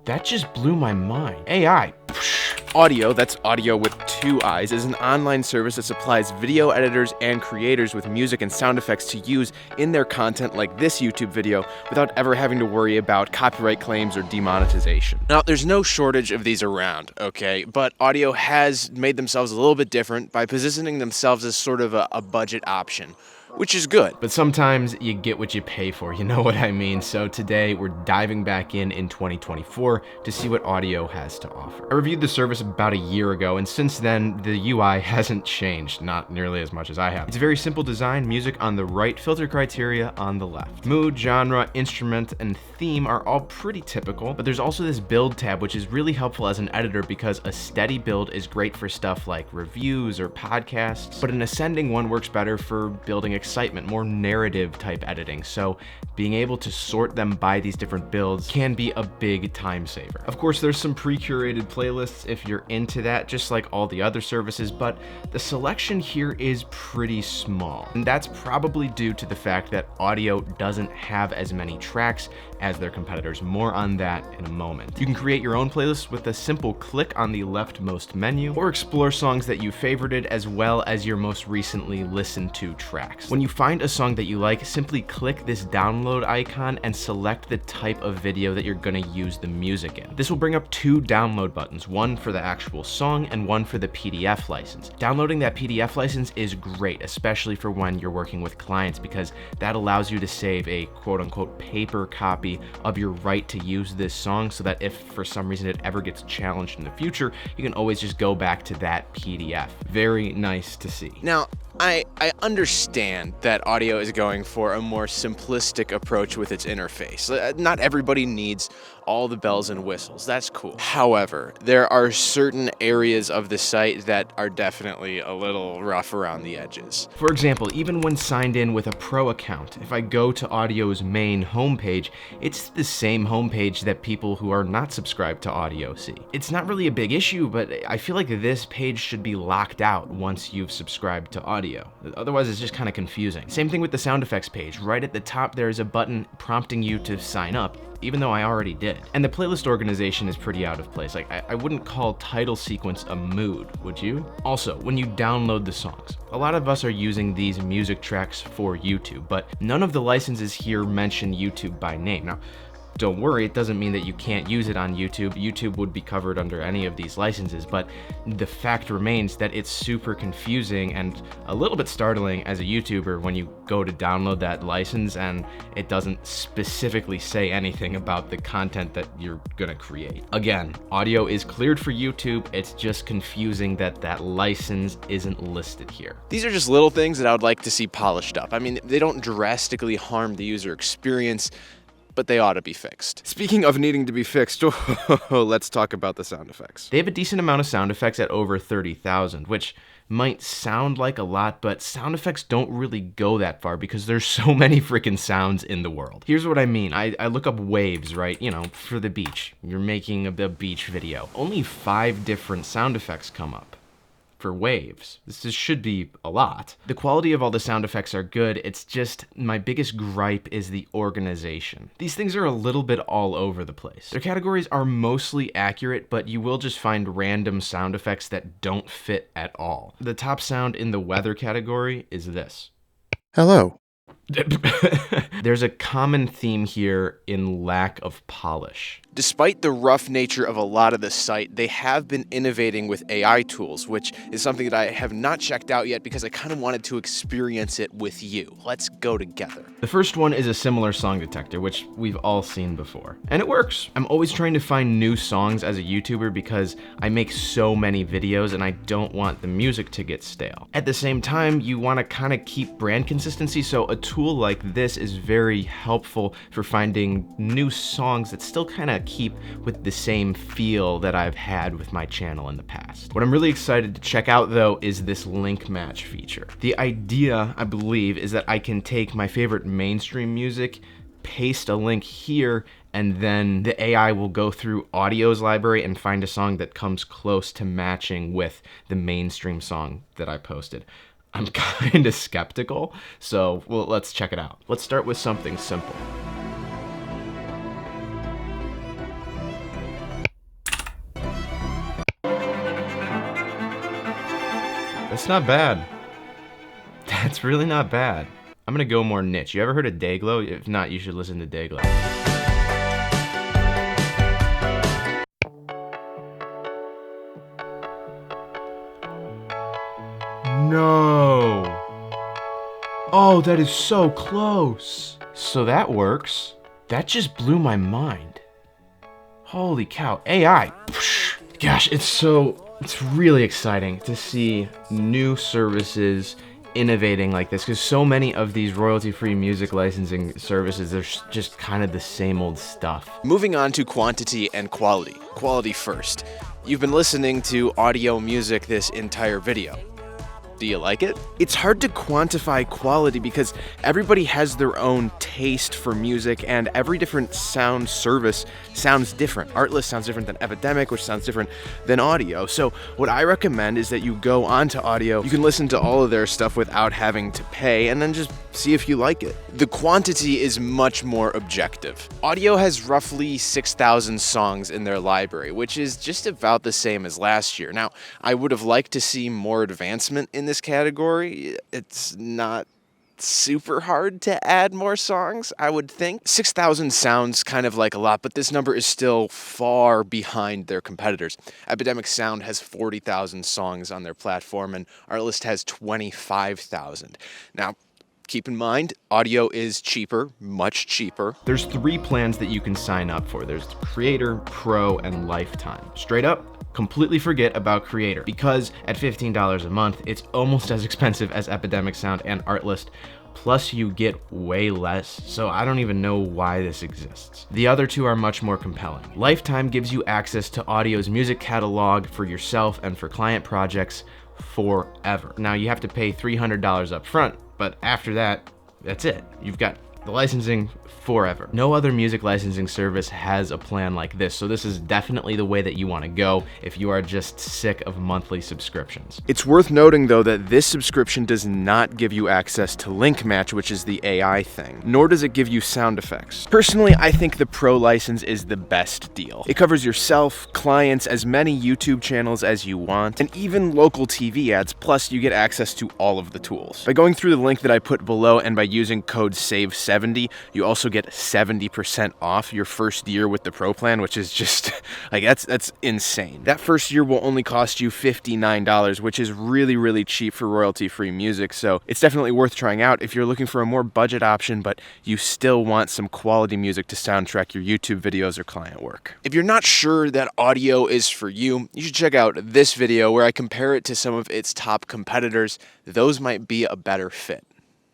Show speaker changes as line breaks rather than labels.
that just blew my mind. AI.
Audiio, that's audio with 2 eyes, is an online service that supplies video editors and creators with music and sound effects to use in their content like this YouTube video without ever having to worry about copyright claims or demonetization. Now, there's no shortage of these around, okay? But Audiio has made themselves a little bit different by positioning themselves as sort of a budget option, which is good.
But sometimes you get what you pay for, you know what I mean? So today we're diving back in 2024 to see what Audiio has to offer. I reviewed the service about a year ago, and since then the UI hasn't changed, not nearly as much as I have. It's a very simple design, music on the right, filter criteria on the left. Mood, genre, instrument, and theme are all pretty typical, but there's also this build tab which is really helpful as an editor because a steady build is great for stuff like reviews or podcasts, but an ascending one works better for building excitement, more narrative type editing. So being able to sort them by these different builds can be a big time saver. Of course, there's some pre-curated playlists if you're into that, just like all the other services, but the selection here is pretty small. And that's probably due to the fact that Audiio doesn't have as many tracks as their competitors. More on that in a moment. You can create your own playlist with a simple click on the leftmost menu, or explore songs that you favorited as well as your most recently listened to tracks. When you find a song that you like, simply click this download icon and select the type of video that you're gonna use the music in. This will bring up 2 download buttons, one for the actual song and one for the PDF license. Downloading that PDF license is great, especially for when you're working with clients, because that allows you to save a quote-unquote paper copy of your right to use this song, so that if for some reason it ever gets challenged in the future, you can always just go back to that PDF. Very nice to see.
Now, I understand that Audiio is going for a more simplistic approach with its interface. Not everybody needs all the bells and whistles. That's cool. However, there are certain areas of the site that are definitely a little rough around the edges.
For example, even when signed in with a pro account, if I go to Audio's main homepage, it's the same homepage that people who are not subscribed to Audiio see. It's not really a big issue, but I feel like this page should be locked out once you've subscribed to Audiio. Otherwise, it's just kind of confusing. Same thing with the sound effects page. Right at the top, there's a button prompting you to sign up, even though I already did. And the playlist organization is pretty out of place. Like, I wouldn't call title sequence a mood, would you? Also, when you download the songs, a lot of us are using these music tracks for YouTube, but none of the licenses here mention YouTube by name. Now, don't worry, it doesn't mean that you can't use it on YouTube. YouTube would be covered under any of these licenses, but the fact remains that it's super confusing and a little bit startling as a YouTuber when you go to download that license and it doesn't specifically say anything about the content that you're gonna create. Again, Audiio is cleared for YouTube. It's just confusing that that license isn't listed here.
These are just little things that I would like to see polished up. I mean, they don't drastically harm the user experience, but they ought to be fixed. Speaking of needing to be fixed, let's talk about the sound effects.
They have a decent amount of sound effects at over 30,000, which might sound like a lot, but sound effects don't really go that far because there's so many freaking sounds in the world. Here's what I mean. I look up waves, right? You know, for the beach. You're making a beach video. Only 5 different sound effects come up for waves. Should be a lot. The quality of all the sound effects are good. It's just my biggest gripe is the organization. These things are a little bit all over the place. Their categories are mostly accurate, but you will just find random sound effects that don't fit at all. The top sound in the weather category is this.
Hello.
There's a common theme here in lack of polish.
Despite the rough nature of a lot of the site, they have been innovating with AI tools, which is something that I have not checked out yet because I kind of wanted to experience it with you. Let's go together.
The first one is a similar song detector, which we've all seen before. And it works. I'm always trying to find new songs as a YouTuber because I make so many videos and I don't want the music to get stale. At the same time, you want to kind of keep brand consistency, so a tool like this is very helpful for finding new songs that still kind of keep with the same feel that I've had with my channel in the past. What I'm really excited to check out though is this link match feature. The idea, I believe, is that I can take my favorite mainstream music, paste a link here, and then the AI will go through Audio's library and find a song that comes close to matching with the mainstream song that I posted. I'm kind of skeptical, so well, let's check it out. Let's start with something simple. That's not bad. That's really not bad. I'm gonna go more niche. You ever heard of Dayglow? If not, you should listen to Dayglow. No. Oh, that is so close. So that works. That just blew my mind. Holy cow, AI. Gosh, it's really exciting to see new services innovating like this, because so many of these royalty-free music licensing services, they're just kind of the same old stuff.
Moving on to quantity and quality. Quality first. You've been listening to audio music this entire video. Do you like it? It's hard to quantify quality because everybody has their own taste for music, and every different sound service sounds different. Artlist sounds different than Epidemic, which sounds different than Audiio. So what I recommend is that you go onto Audiio. You can listen to all of their stuff without having to pay, and then just see if you like it. The quantity is much more objective. Audiio has roughly 6,000 songs in their library, which is just about the same as last year. Now, I would have liked to see more advancement in this category. It's not super hard to add more songs, I would think. 6,000 sounds kind of like a lot, but this number is still far behind their competitors. Epidemic Sound has 40,000 songs on their platform, and Artlist has 25,000. Now, keep in mind, Audiio is cheaper, much cheaper.
There's 3 plans that you can sign up for. There's Creator, Pro, and Lifetime. Straight up, completely forget about Creator, because at $15 a month, it's almost as expensive as Epidemic Sound and Artlist, plus you get way less, so I don't even know why this exists. The other 2 are much more compelling. Lifetime gives you access to Audio's music catalog for yourself and for client projects forever. Now, you have to pay $300 up front, but after that, that's it. You've got the licensing forever. No other music licensing service has a plan like this, so this is definitely the way that you want to go if you are just sick of monthly subscriptions.
It's worth noting, though, that this subscription does not give you access to Link Match, which is the AI thing, nor does it give you sound effects. Personally, I think the Pro license is the best deal. It covers yourself, clients, as many YouTube channels as you want, and even local TV ads, plus you get access to all of the tools. By going through the link that I put below and by using code SAVE70, you also get 70% off your first year with the Pro plan, which is just, like, that's insane. That first year will only cost you $59, which is really, really cheap for royalty-free music, so it's definitely worth trying out if you're looking for a more budget option, but you still want some quality music to soundtrack your YouTube videos or client work. If you're not sure that Audiio is for you, you should check out this video where I compare it to some of its top competitors. Those might be a better fit.